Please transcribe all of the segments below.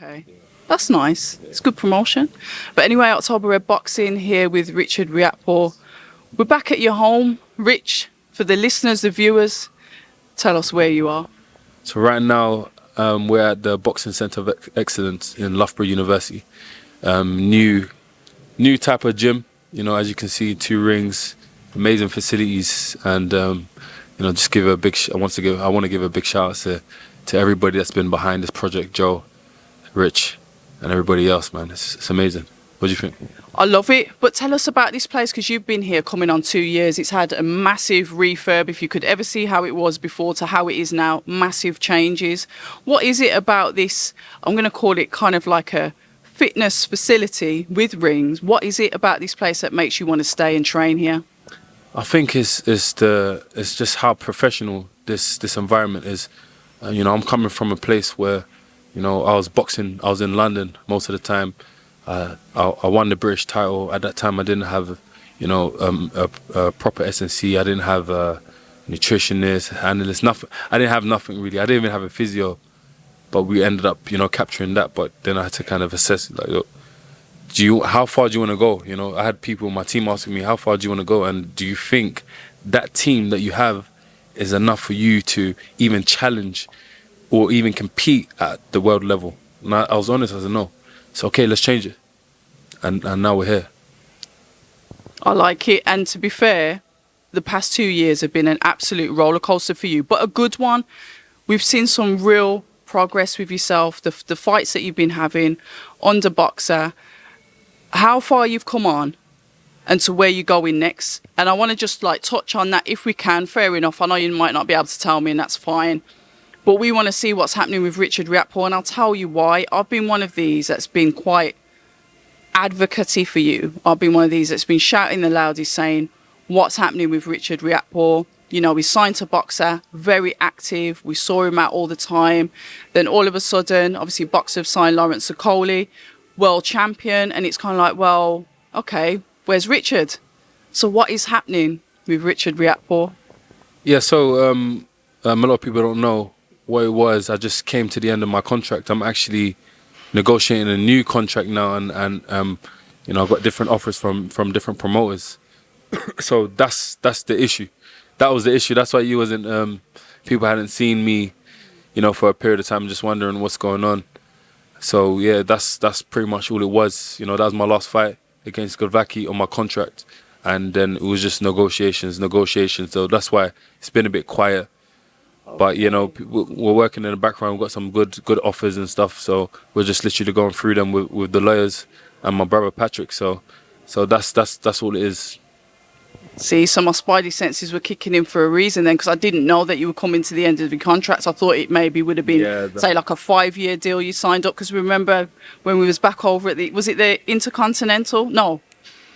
okay. That's nice. It's good promotion. But anyway, October Red Boxing here with Richard Riakporhe. We're back at your home. Rich, for the listeners, the viewers, tell us where you are. So right now, we're at the Boxing Centre of Excellence in Loughborough University. New type of gym. You know, as you can see, 2 rings, amazing facilities, and you know, just give a big. I want to give a big shout out to everybody that's been behind this project, Joe, Rich, and everybody else. Man, it's amazing. What do you think? I love it. But tell us about this place, because you've been here coming on 2 years. It's had a massive refurb. If you could ever see how it was before to how it is now, massive changes. What is it about this? I'm going to call it kind of like a fitness facility with rings. What is it about this place that makes you want to stay and train here? I think it's just how professional this environment is. You know, I'm coming from a place where, you know, I was boxing. I was in London most of the time. I won the British title. At that time, I didn't have, you know, a proper S&C. I didn't have a nutritionist, analyst, nothing. I didn't have nothing really. I didn't even have a physio. But we ended up, you know, capturing that. But then I had to kind of assess, like, look, how far do you want to go? You know, I had people in my team asking me, how far do you want to go? And do you think that team that you have is enough for you to even challenge or even compete at the world level? And I was honest, I said no. So, okay, let's change it. And now we're here. I like it. And to be fair, the past 2 years have been an absolute roller coaster for you, but a good one. We've seen some real progress with yourself, the fights that you've been having under Boxer, how far you've come on and to where you're going next. And I want to just like touch on that if we can. Fair enough. I know you might not be able to tell me, and that's fine. But we want to see what's happening with Richard Riakporhe, and I'll tell you why. I've been one of these that's been quite advocate-y for you. I've been one of these that's been shouting the loudest, saying what's happening with Richard Riakporhe. You know, he's signed to Boxer, very active. We saw him out all the time. Then all of a sudden, obviously, Boxer have signed Lawrence Okolie, world champion, and it's kind of like, well, okay, where's Richard? So what is happening with Richard Riakporhe? Yeah, so a lot of people don't know what it was. I just came to the end of my contract. I'm actually negotiating a new contract now, and you know, I've got different offers from different promoters. So that's the issue. That was the issue. That's why you wasn't. People hadn't seen me, you know, for a period of time, just wondering what's going on. So yeah, that's pretty much all it was. You know, that was my last fight against Godvaki on my contract, and then it was just negotiations. So that's why it's been a bit quiet. But you know, we're working in the background. We've got some good offers and stuff. So we're just literally going through them with the lawyers and my brother Patrick. So that's all it is. See, so my spidey senses were kicking in for a reason then, because I didn't know that you were coming to the end of the contract. I thought it maybe would have been, say, like a 5-year deal you signed up. Because remember when we was back over at was it the Intercontinental? No.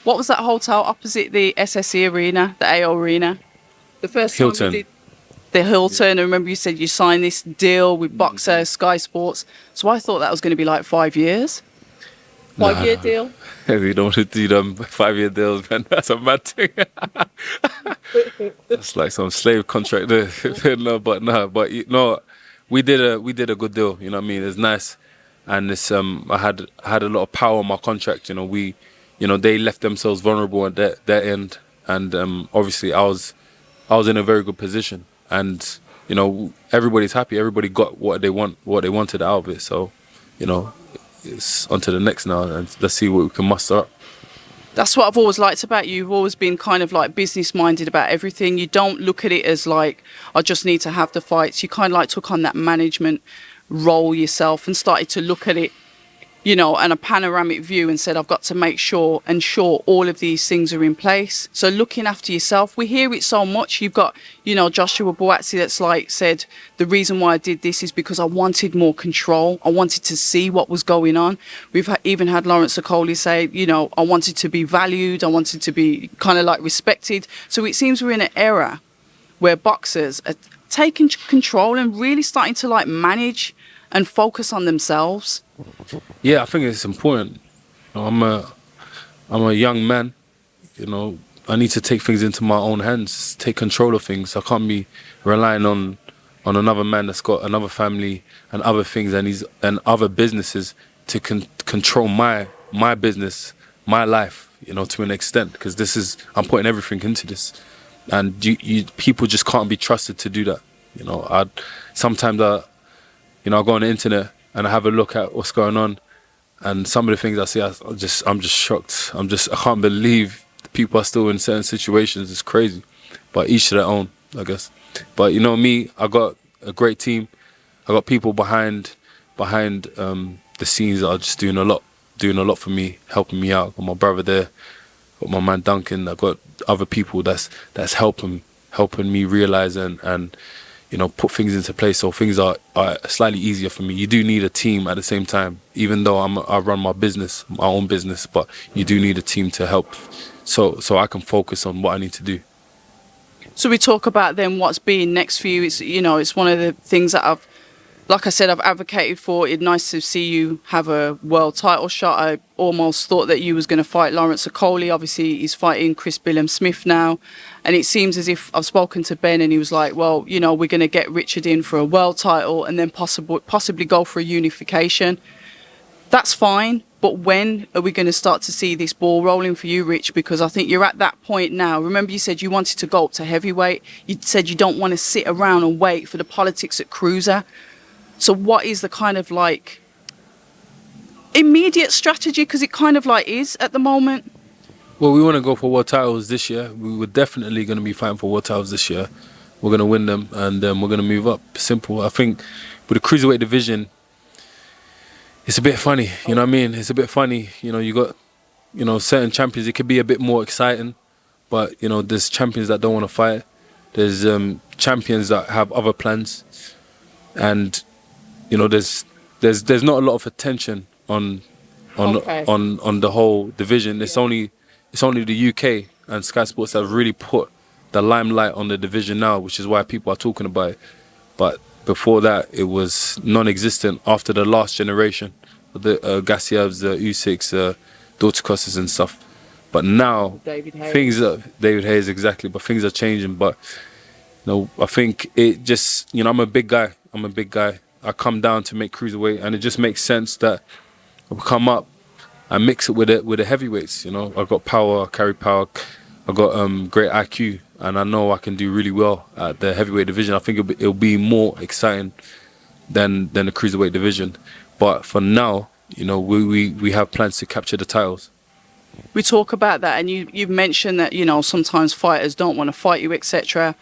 What was that hotel opposite the SSE Arena, the AO Arena? The first time Hilton. we did the Hilton. I remember you said you signed this deal with Boxer, Sky Sports. So I thought that was going to be like 5 years. 5-year deal? We don't want to do them 5-year deals, man. That's a mad thing. That's like some slave contract there. But you know, we did a good deal. You know what I mean? It's nice, and it's I had a lot of power on my contract. You know, they left themselves vulnerable at their end, and obviously I was in a very good position, and you know, everybody's happy. Everybody got what they wanted out of it. So, you know, it's on to the next now, and let's see what we can muster up. That's what I've always liked about you. You've always been kind of like business-minded about everything. You don't look at it as like, I just need to have the fights. You kind of like took on that management role yourself and started to look at it, you know, and a panoramic view, and said, I've got to make sure all of these things are in place. So looking after yourself, we hear it so much. You've got, you know, Joshua Boatsi that's like said, the reason why I did this is because I wanted more control. I wanted to see what was going on. We've even had Lawrence Okolie say, you know, I wanted to be valued. I wanted to be kind of like respected. So it seems we're in an era where boxers are taking control and really starting to like manage and focus on themselves. Yeah, I think it's important. You know, I'm a young man. You know, I need to take things into my own hands, take control of things. I can't be relying on on another man that's got another family and other things and other businesses to control my business, my life, you know, to an extent, because I'm putting everything into this, and people just can't be trusted to do that. You know, sometimes I go on the internet and I have a look at what's going on, and some of the things I see, I'm just shocked. I can't believe people are still in certain situations. It's crazy, but each to their own, I guess. But you know me, I got a great team. I got people behind the scenes that are just doing a lot for me, helping me out. I got my brother there, got my man Duncan. I got other people that's helping me realize and you know, put things into place so things are slightly easier for me. You do need a team at the same time, even though I run my own business, but you do need a team to help so I can focus on what I need to do. So we talk about then what's being next for you. It's, you know, it's one of the things that I've advocated for. It's nice to see you have a world title shot. I almost thought that you was going to fight Lawrence Okolie. Obviously, he's fighting Okolie Billam-Smith now. And it seems as if I've spoken to Ben and he was like, well, you know, we're going to get Richard in for a world title and then possibly go for a unification. That's fine. But when are we going to start to see this ball rolling for you, Rich? Because I think you're at that point now. Remember, you said you wanted to go up to heavyweight. You said you don't want to sit around and wait for the politics at cruiser. So what is the kind of like immediate strategy? Because it kind of like is at the moment. Well, we want to go for world titles this year. We were definitely going to be fighting for world titles this year. We're going to win them, and we're going to move up. Simple. I think with the cruiserweight division, it's a bit funny. You know what I mean? It's a bit funny. You know, you got, you know, certain champions. It could be a bit more exciting, but you know, there's champions that don't want to fight. There's champions that have other plans, and you know, there's not a lot of attention on the whole division. It's only the UK and Sky Sports that have really put the limelight on the division now, which is why people are talking about it. But before that, it was non-existent after the last generation, the Gassievs, the U6, Dorticosses and stuff. But now, David Hayes, exactly, but things are changing. But you know, I think it just, you know, I'm a big guy. I come down to make cruiserweight, and it just makes sense that I come up and mix it with the heavyweights. You know, I've got power, I carry power, I've got great IQ, and I know I can do really well at the heavyweight division. I think it'll be more exciting than the cruiserweight division. But for now, you know, we have plans to capture the titles. We talk about that, and you've mentioned that, you know, sometimes fighters don't want to fight you, etc.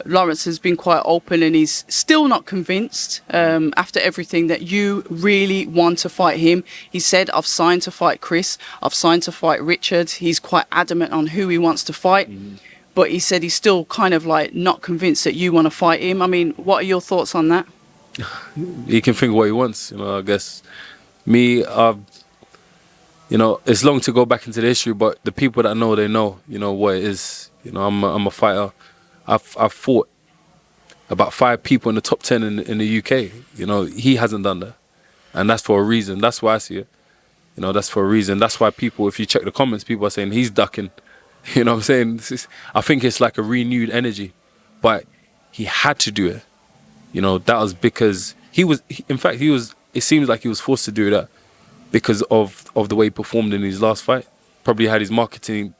Lawrence has been quite open, and he's still not convinced after everything that you really want to fight him. He said, I've signed to fight Chris, I've signed to fight Richard. He's quite adamant on who he wants to fight. But he said he's still kind of like not convinced that you want to fight him. I mean, what are your thoughts on that? He can think what he wants, you know. I guess me, you know, it's long to go back into the history, but the people that know, they know, you know, what it is. You know, I'm a fighter. I've fought about 5 people in the top 10 in the UK. You know, he hasn't done that, and that's for a reason. That's why I see it. You know, that's for a reason. That's why people, if you check the comments, people are saying he's ducking. You know what I'm saying? I think it's like a renewed energy, but he had to do it. You know, that was because it seems like he was forced to do that because of the way he performed in his last fight. Probably had his marketing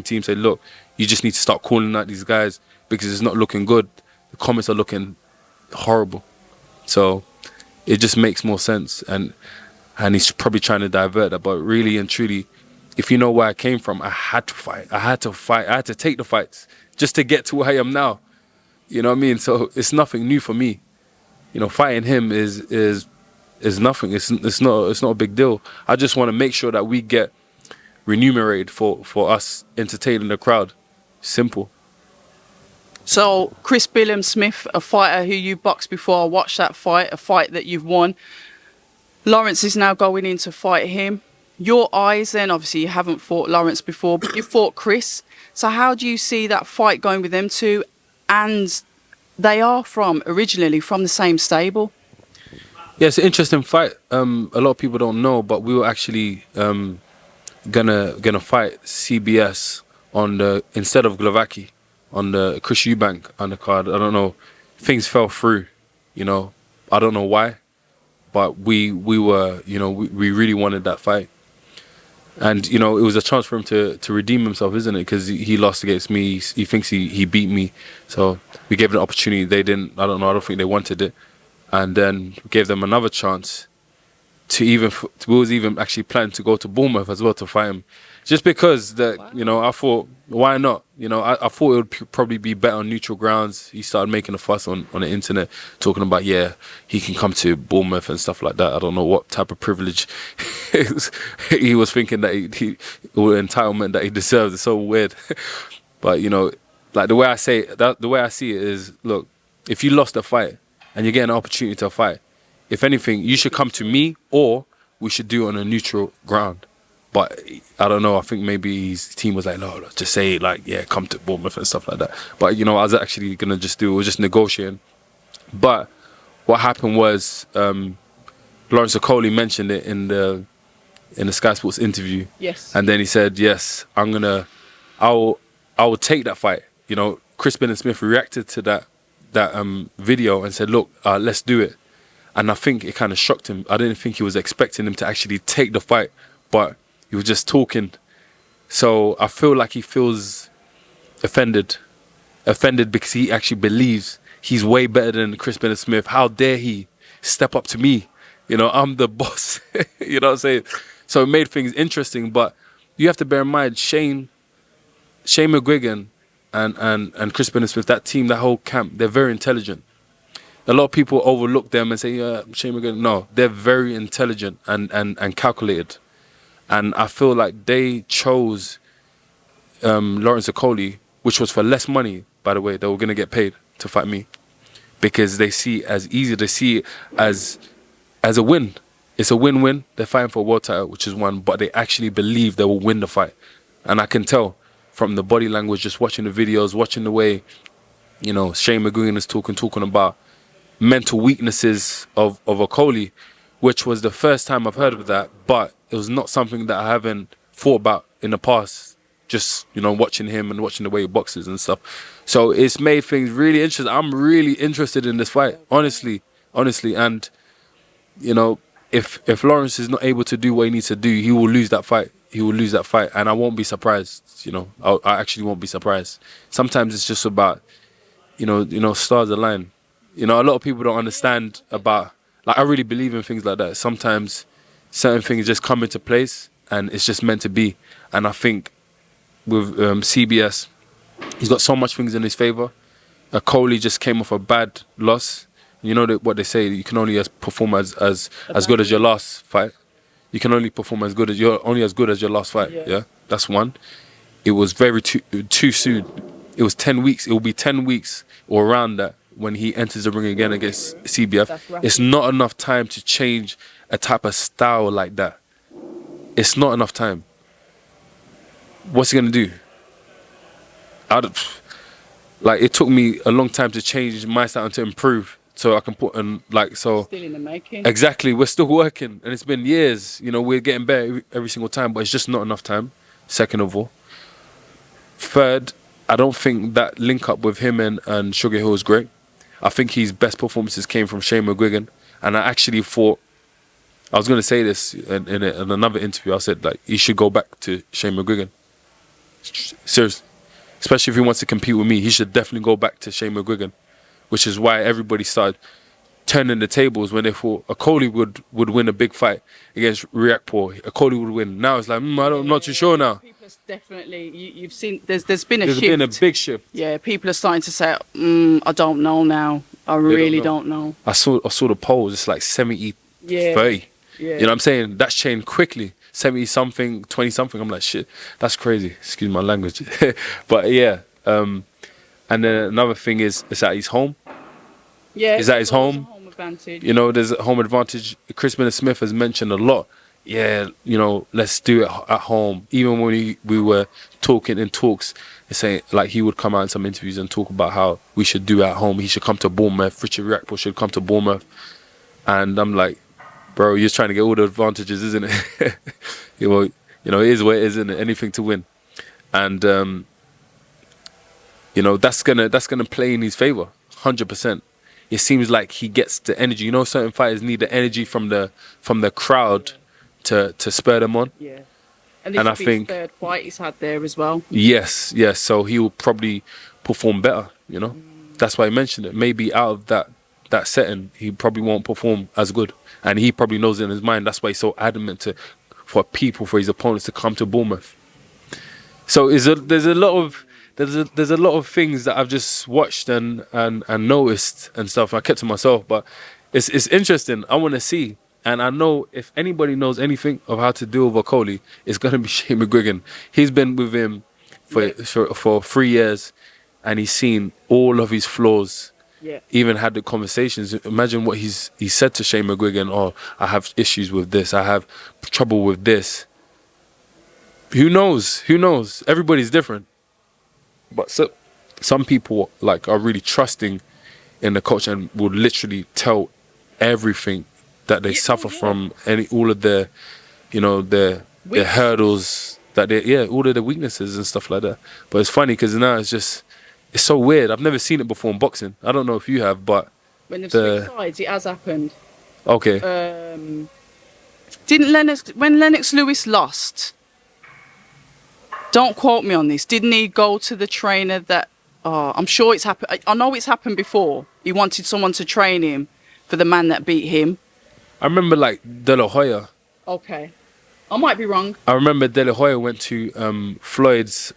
team say, look, you just need to start calling out these guys because it's not looking good. The comments are looking horrible. So it just makes more sense, and he's probably trying to divert that. But really and truly, if you know where I came from, I had to fight. I had to take the fights just to get to where I am now. You know what I mean? So it's nothing new for me. You know, fighting him is nothing. It's not a big deal. I just want to make sure that we get remunerated for us entertaining the crowd. Simple. So Okolie Billam-Smith, a fighter who you boxed before, I watched that fight, a fight that you've won. Lawrence is now going in to fight him. Your eyes then, obviously you haven't fought Lawrence before, but you fought Chris. So how do you see that fight going with them two? And they are originally from the same stable. Yeah, it's an interesting fight. A lot of people don't know, but we were actually gonna fight CBS instead of Glavaki on the Chris Eubank undercard. I don't know, things fell through. You know, I don't know why, but we were, you know, we really wanted that fight. And, you know, it was a chance for him to redeem himself, isn't it? Because he lost against me. He thinks he beat me. So we gave him an opportunity. They didn't, I don't know, I don't think they wanted it. And then we gave them another chance to even, we was even actually planning to go to Bournemouth as well to fight him. Just because that, you know, I thought, why not? You know, I thought it would probably be better on neutral grounds. He started making a fuss on the internet, talking about, yeah, he can come to Bournemouth and stuff like that. I don't know what type of privilege he was thinking that he or entitlement that he deserves. It's so weird. But, you know, like the way I say that, the way I see it is, look, if you lost a fight and you get an opportunity to fight, if anything, you should come to me, or we should do it on a neutral ground. But I don't know, I think maybe his team was like, no, just say, like, yeah, come to Bournemouth and stuff like that. But, you know, I was actually going to just do it, was just negotiating. But what happened was, Lawrence Okolie mentioned it in the Sky Sports interview. Yes. And then he said, yes, I will take that fight. You know, Chris Billam-Smith reacted to that video and said, look, let's do it. And I think it kind of shocked him. I didn't think he was expecting him to actually take the fight, but he was just talking. So I feel like he feels offended because he actually believes he's way better than Chris Billam-Smith. How dare he step up to me? You know, I'm the boss. You know what I'm saying? So it made things interesting, but you have to bear in mind, Shane Mcguigan and Chris Billam-Smith, that team, that whole camp, they're very intelligent. A lot of people overlook them and say, yeah, Shane Mcguigan. No, they're very intelligent and calculated. And I feel like they chose Lawrence Okolie, which was for less money, by the way. They were going to get paid to fight me because they see it as easy. They see it as a win. It's a win-win. They're fighting for a world title, which is one, but they actually believe they will win the fight. And I can tell from the body language, just watching the videos, watching the way, you know, Shane Mcguigan is talking about mental weaknesses of Okolie, which was the first time I've heard of that, but it was not something that I haven't thought about in the past, just, you know, watching him and watching the way he boxes and stuff. So it's made things really interesting. I'm really interested in this fight, honestly. And, you know, if Lawrence is not able to do what he needs to do, he will lose that fight. He will lose that fight, and I won't be surprised, you know. I actually won't be surprised. Sometimes it's just about, you know, stars align. You know, a lot of people don't understand about, like, I really believe in things like that. Sometimes certain things just come into place and it's just meant to be. And I think with CBS, he's got so much things in his favour. Okolie just came off a bad loss. You know what they say, you can only perform as good as your last fight. You can only perform as good as you're only as good as your last fight. Yeah, that's one. It was very too soon. It was 10 weeks. It will be 10 weeks or around that when he enters the ring again against CBF. It's not enough time to change a type of style like that. It's not enough time. What's he gonna do? Like, it took me a long time to change my style and to improve, so I can put in, like, so. Still in the making. Exactly, we're still working, and it's been years. You know, we're getting better every single time, but it's just not enough time. Second of all. Third, I don't think that link up with him and Sugar Hill is great. I think his best performances came from Shane Mcguigan, and I actually thought, I was going to say this in another interview, I said, like, he should go back to Shane Mcguigan. Seriously. Especially if he wants to compete with me, he should definitely go back to Shane Mcguigan, which is why everybody started turning the tables when they thought Okolie would win a big fight against Riakporhe. Okolie would win. Now it's like, I'm not too sure now. People are definitely, you've seen, there's been a shift. There's been a big shift. Yeah, people are starting to say, I don't know now. I really don't know. I saw the polls. It's like 70-30. Yeah. You know what I'm saying? That's changed quickly. 70-something, 20-something. I'm like, shit, that's crazy. Excuse my language. But yeah. And then another thing is at his home. Yeah. Is that his home? Home advantage. You know, there's a home advantage. Chris Billam-Smith has mentioned a lot. Yeah, you know, let's do it at home. Even when we were talking in talks, saying, like, he would come out in some interviews and talk about how we should do it at home. He should come to Bournemouth. Richard Riakporhe should come to Bournemouth. And I'm like, bro, you're trying to get all the advantages, isn't it? you know, it is what it is, isn't it? Anything to win. And you know, that's gonna play in his favour, 100%. it seems like he gets the energy. You know, certain fighters need the energy from the crowd to spur them on. Yeah. And this And I will be think his third fight he's had there as well. yes. So he will probably perform better. You know, that's why I mentioned it. Maybe out of that setting, he probably won't perform as good, and he probably knows it in his mind. That's why he's so adamant for his opponents to come to Bournemouth. So there's a lot of things that I've just watched and noticed and stuff. I kept to myself, but it's interesting. I want to see, and I know if anybody knows anything of how to deal with Okolie, it's gonna be Shane Mcguigan. He's been with him for 3 years, and he's seen all of his flaws. Yeah. Even had the conversations. Imagine what he said to Shane Mcguigan. Oh, I have issues with this. I have trouble with this. Who knows? Everybody's different. But some people like are really trusting in the coach and will literally tell everything that they suffer from, all of their, their hurdles, all of the weaknesses and stuff like that. But it's funny because now it's so weird. I've never seen it before in boxing. I don't know if you have, but when they've switched sides, it has happened. Okay. When Lennox Lewis lost, don't quote me on this, didn't he go to the trainer that, I'm sure it's happened, I know it's happened before. He wanted someone to train him for the man that beat him. I remember like De La Hoya. Okay. I might be wrong. I remember De La Hoya went to Floyd's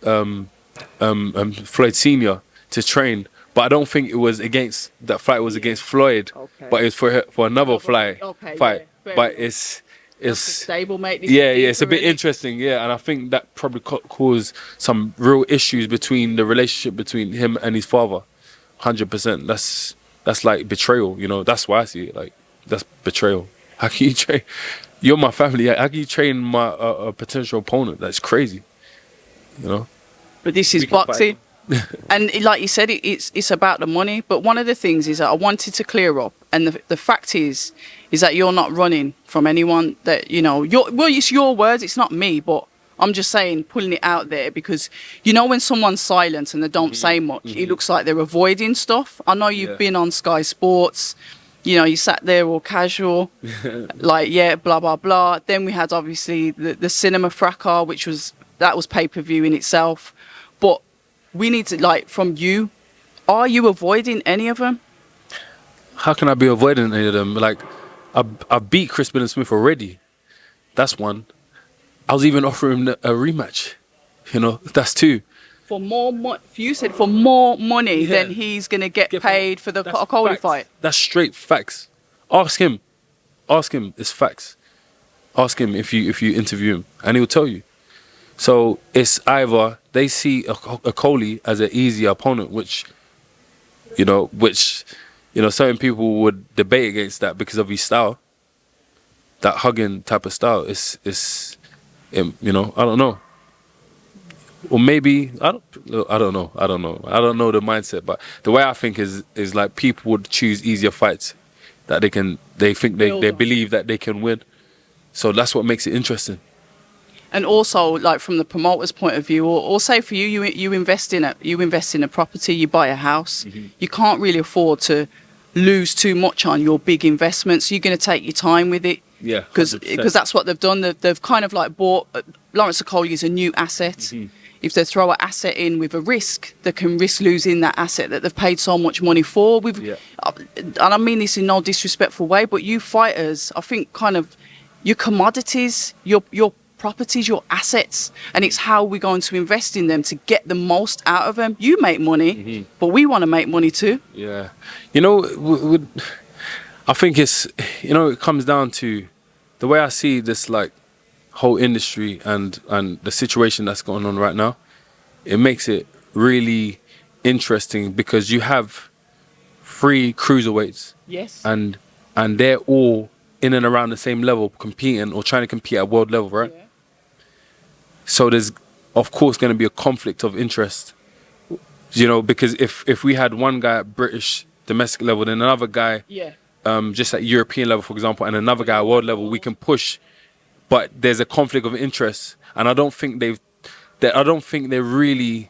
Floyd Senior to train, but I don't think it was against that fight. It was against Floyd, but it was for another fight. Yeah, but it's stable, mate. It's a bit interesting, and I think that probably caused some real issues between the relationship between him and his father. 100%. That's like betrayal. That's why I see it. Like that's betrayal. How can you train? You're my family. How can you train my a potential opponent? That's crazy. But this is boxing. And like you said, it's about the money. But one of the things is that I wanted to clear up, and the fact is that you're not running from anyone. That it's your words, it's not me. But I'm just saying, pulling it out there because when someone's silent and they don't say much, it looks like they're avoiding stuff. I know you've been on Sky Sports. You sat there all casual, like blah blah blah. Then we had obviously the cinema fracas, which was pay-per-view in itself. But we need to, from you, are you avoiding any of them? How can I be avoiding any of them? Like, I beat Chris Billam-Smith already. That's one. I was even offering him a rematch. That's two. For more you said for more money than he's going to get paid for the Okolie fight. That's straight facts. Ask him. It's facts. Ask him if you interview him, and he'll tell you. So it's either they see Okolie as an easy opponent, which certain people would debate against that because of his style, that hugging type of style. I don't know, or maybe I don't know. I don't know the mindset, but the way I think is like people would choose easier fights that they believe that they can win. So that's what makes it interesting. And also, like from the promoter's point of view, or say for you invest in a property, you buy a house, you can't really afford to lose too much on your big investments. You're going to take your time with it, because that's what they've done. They've kind of like bought Lawrence Okolie is a new asset. If they throw an asset in with a risk, they can risk losing that asset that they've paid so much money for. And I mean this in no disrespectful way, but you fighters, I think, kind of your commodities, your properties, your assets, and it's how we're going to invest in them to get the most out of them. You make money, but we want to make money too. I think it's it comes down to the way I see this like whole industry and the situation that's going on right now. It makes it really interesting because you have 3 cruiserweights, and they're all in and around the same level, competing or trying to compete at world level, right? So there's, of course, going to be a conflict of interest, because if we had one guy at British domestic level, then another guy just at European level, for example, and another guy at world level, we can push. But there's a conflict of interest, and I don't think they're really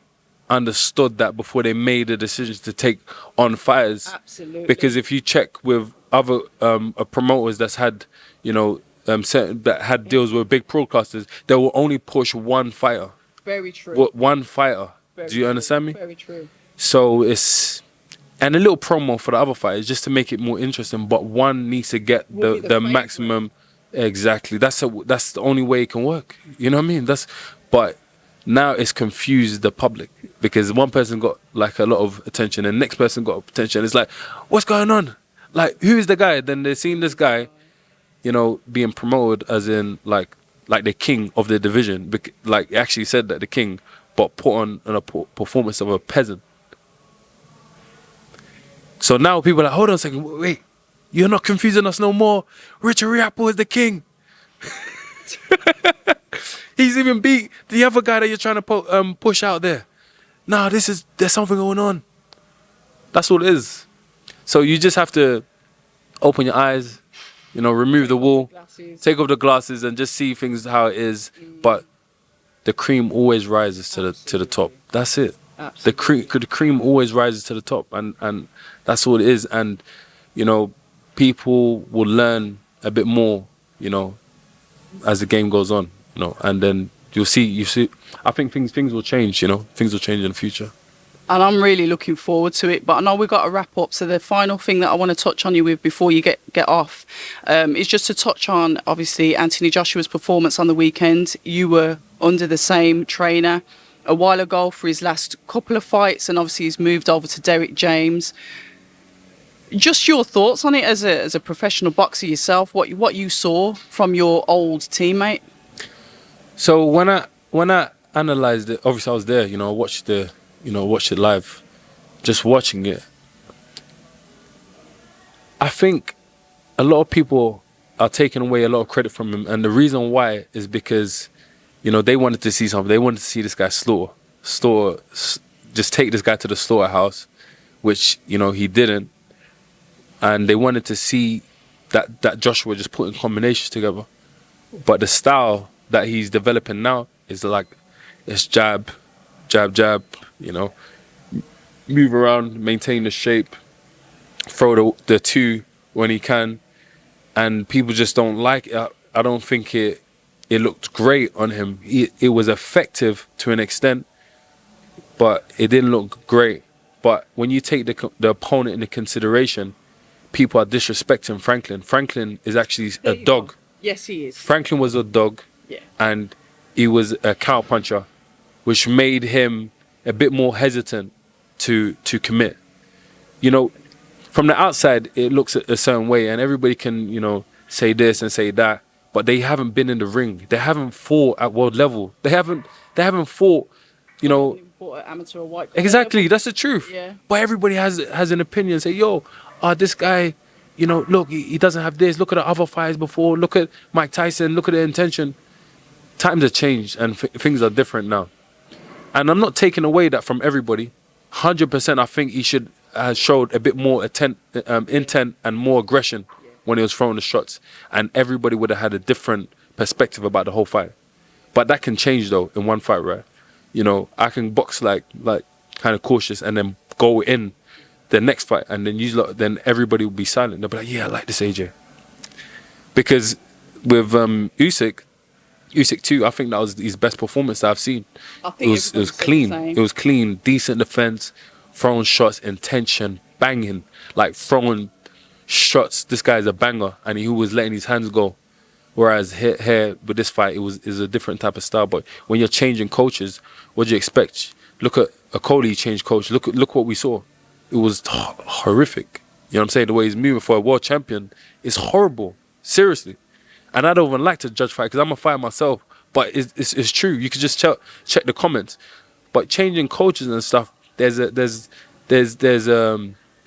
understood that before they made the decisions to take on fighters. Absolutely. Because if you check with other promoters that's had, that had deals with big broadcasters, they will only push one fighter. Very true. One fighter. Very Do you true. understand me? Very true. So and a little promo for the other fighters just to make it more interesting. But one needs to get the maximum. Exactly. That's the only way it can work. You know what I mean? But now it's confused the public because one person got like a lot of attention and the next person got attention. It's like, what's going on? Like, who is the guy? Then they're seeing this guy, being promoted as in like the king of the division. Like, actually said that the king, but put on a performance of a peasant. So now people are like, hold on a second, wait, you're not confusing us no more. Richard Riakporhe is the king. He's even beat the other guy that you're trying to push out there. Nah, there's something going on. That's all it is. So you just have to open your eyes, remove the wool, take off the glasses and just see things how it is. But the cream always rises to the top. That's it. Absolutely. The cream always rises to the top, and that's all it is. And people will learn a bit more, as the game goes on, and then you see. I think things will change. Things will change in the future. And I'm really looking forward to it. But I know we've got to wrap up. So the final thing that I want to touch on you with before you get off is just to touch on, obviously, Anthony Joshua's performance on the weekend. You were under the same trainer a while ago for his last couple of fights, and obviously he's moved over to Derek James. Just your thoughts on it as a professional boxer yourself, what you saw from your old teammate. So when I analysed it, obviously I was there. I watched it live. Just watching it, I think a lot of people are taking away a lot of credit from him, and the reason why is because they wanted to see something. They wanted to see this guy just take this guy to the slaughterhouse, which he didn't. And they wanted to see that Joshua just putting combinations together. But the style that he's developing now is like, it's jab, jab, jab, move around, maintain the shape, throw the two when he can. And people just don't like it. I don't think it looked great on him. It was effective to an extent, but it didn't look great. But when you take the opponent into consideration, people are disrespecting Franklin. Franklin is actually a dog. Yes, he is. Franklin was a dog, and he was a cow puncher, which made him a bit more hesitant to commit. From the outside, it looks a certain way, and everybody can, say this and say that, but they haven't been in the ring. They haven't fought at world level. They haven't fought, amateur or white. Exactly, that's the truth. Yeah. But everybody has an opinion. Say, yo, this guy, look, he doesn't have this. Look at the other fights before. Look at Mike Tyson. Look at the intention. Times have changed and things are different now. And I'm not taking away that from everybody. 100%, I think he should have showed a bit more intent and more aggression when he was throwing the shots. And everybody would have had a different perspective about the whole fight. But that can change, though, in one fight, right? I can box like kind of cautious and then go in the next fight, and then everybody will be silent. They'll be like, yeah, I like this AJ. Because with Usyk too, I think that was his best performance that I've seen. It was clean. It was clean, decent defense, throwing shots, intention, banging, like throwing shots. This guy's a banger, and he was letting his hands go. Whereas here with this fight, is a different type of style. But when you're changing coaches, what do you expect? Look at Okolie change coach. Look what we saw. It was horrific. You know what I'm saying? The way he's moving for a world champion is horrible. Seriously. And I don't even like to judge fight because I'm a fighter myself. But it's true. You could just check the comments. But changing coaches and stuff, there's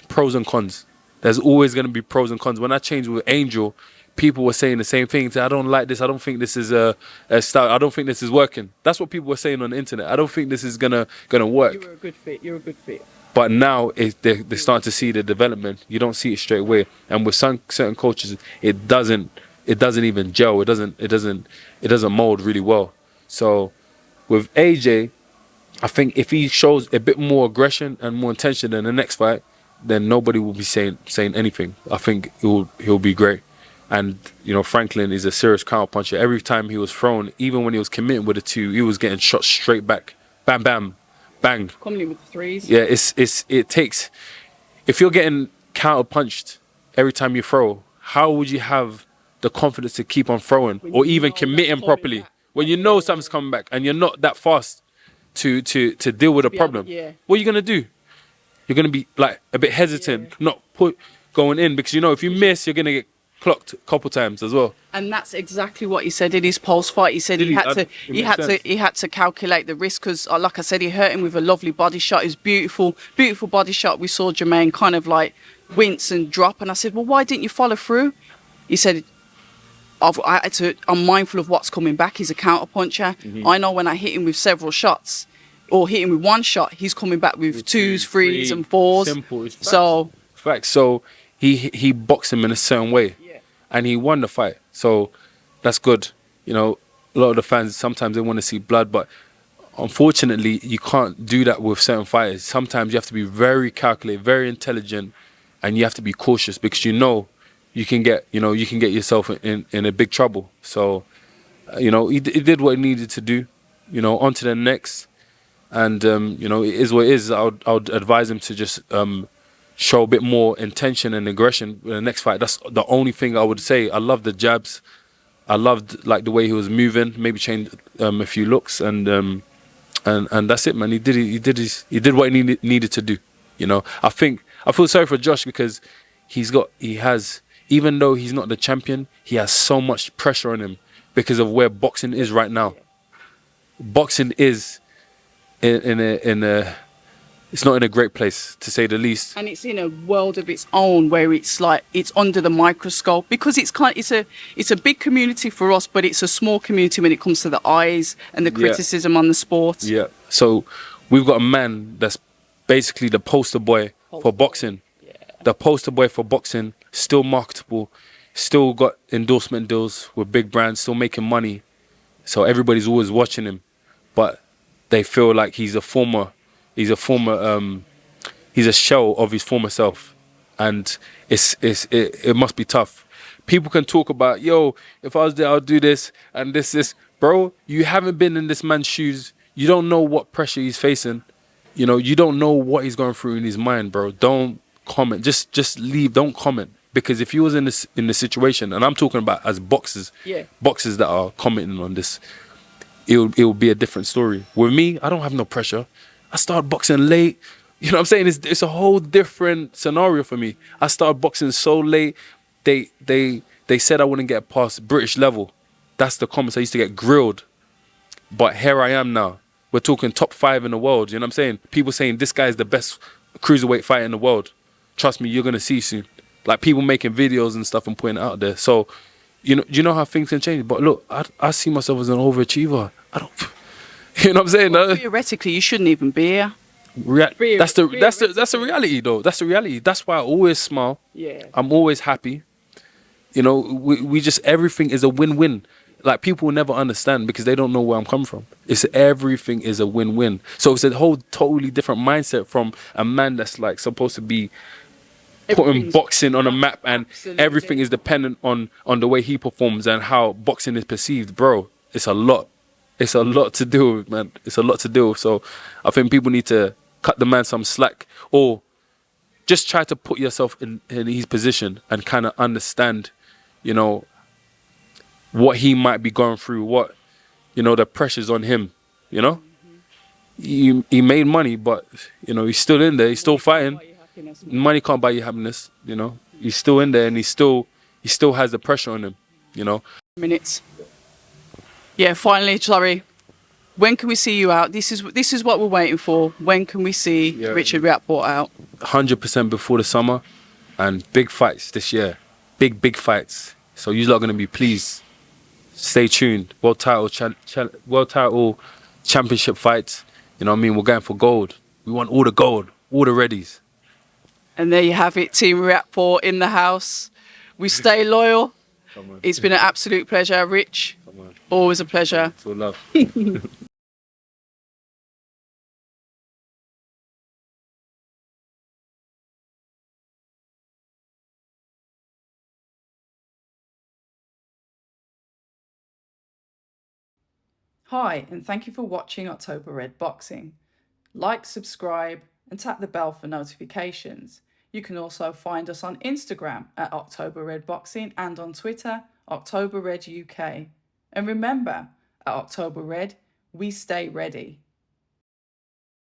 pros and cons. There's always going to be pros and cons. When I changed with Angel, people were saying the same thing. I don't like this. I don't think this is a style. I don't think this is working. That's what people were saying on the internet. I don't think this is gonna work. You were a good fit. You're a good fit. But now they're starting to see the development. You don't see it straight away. And with certain coaches, it doesn't even gel. It doesn't mold really well. So with AJ, I think if he shows a bit more aggression and more intention in the next fight, then nobody will be saying anything. I think he'll be great. And you know, Franklin is a serious counter puncher. Every time he was thrown, even when he was committing with the two, he was getting shot straight back. Bam, bam, bang. Coming in with the threes. Yeah, it takes. If you're getting counter punched every time you throw, how would you have the confidence to keep on throwing or even committing properly when you know something's coming back and you're not that fast to deal with a problem? What are you gonna do? You're gonna be like a bit hesitant, not going in, because you know if you miss, you're gonna get clocked a couple times as well. And that's exactly what he said in his post fight. He said he had to calculate the risk because, like I said, he hurt him with a lovely body shot. It was beautiful body shot. We saw Jermaine kind of like wince and drop, and I said, well, why didn't you follow through? He said, I'm mindful of what's coming back. He's a counter puncher. I know when I hit him with several shots or hit him with one shot, he's coming back with twos, threes, and fours. Simple. It's facts. So facts. So he boxed him in a certain way. And he won the fight, so that's good. You know, a lot of the fans sometimes they want to see blood, but unfortunately, you can't do that with certain fighters. Sometimes you have to be very calculated, very intelligent, and you have to be cautious because you can get yourself in a big trouble. So, you know, he did what he needed to do. You know, on to the next, and you know, it is what it is. I would advise him to just show a bit more intention and aggression in the next fight. That's the only thing I would say. I love the jabs. I loved like the way he was moving. Maybe change a few looks, and that's it, man. He did what he needed to do. You know, I feel sorry for Josh because he has even though he's not the champion, he has so much pressure on him because of where boxing is right now. Boxing is in a it's not in a great place, to say the least. And it's in a world of its own where it's like it's under the microscope because it's a big community for us, but it's a small community when it comes to the eyes and the criticism on the sport. Yeah. So we've got a man that's basically the poster boy for boxing. Yeah. The poster boy for boxing, still marketable, still got endorsement deals with big brands, still making money. So everybody's always watching him, but they feel like he's a shell of his former self, and it must be tough. People can talk about, yo, if I was there, I'll do this and this. Bro, you haven't been in this man's shoes. You don't know what pressure he's facing. You know, you don't know what he's going through in his mind, bro. Don't comment. Just leave. Don't comment, because if he was in the situation, and I'm talking about as boxers, boxers that are commenting on this, it will be a different story. With me, I don't have no pressure. I started boxing late. You know what I'm saying? It's a whole different scenario for me. I started boxing so late. They said I wouldn't get past British level. That's the comments. I used to get grilled. But here I am now. We're talking top 5 in the world. You know what I'm saying? People saying this guy is the best cruiserweight fighter in the world. Trust me, you're going to see soon. Like people making videos and stuff and putting it out there. So, you know how things can change. But look, I see myself as an overachiever. I don't... You know what I'm saying? Well, theoretically, you shouldn't even be here. That's the reality, though. That's the reality. That's why I always smile. Yeah. I'm always happy. You know, we just, everything is a win-win. Like people will never understand because they don't know where I'm coming from. Everything is a win-win. So it's a whole totally different mindset from a man that's like supposed to be putting boxing on a map, and everything is dependent on the way he performs and how boxing is perceived. Bro, it's a lot. It's a lot to deal with, man. It's a lot to deal with. So I think people need to cut the man some slack, or just try to put yourself in his position and kind of understand, you know, what he might be going through, what, you know, the pressures on him, you know? He made money, but, you know, he's still in there. He's still fighting. Money can't buy you happiness, you know? He's still in there, and he still has the pressure on him, you know? Minutes. Yeah, finally, sorry. When can we see you out? This is what we're waiting for. When can we see Richard Riakporhe out? 100% before the summer, and big fights this year. Big fights. So you're not going to be pleased. Stay tuned. World title championship fights. You know what I mean? We're going for gold. We want all the gold, all the readies. And there you have it, Team Riakporhe in the house. We stay loyal. It's been an absolute pleasure, Rich. Always a pleasure. It's all love. Hi, and thank you for watching October Red Boxing. Like, subscribe, and tap the bell for notifications. You can also find us on Instagram at October Red Boxing and on Twitter, October Red UK. And remember, at October Red, we stay ready.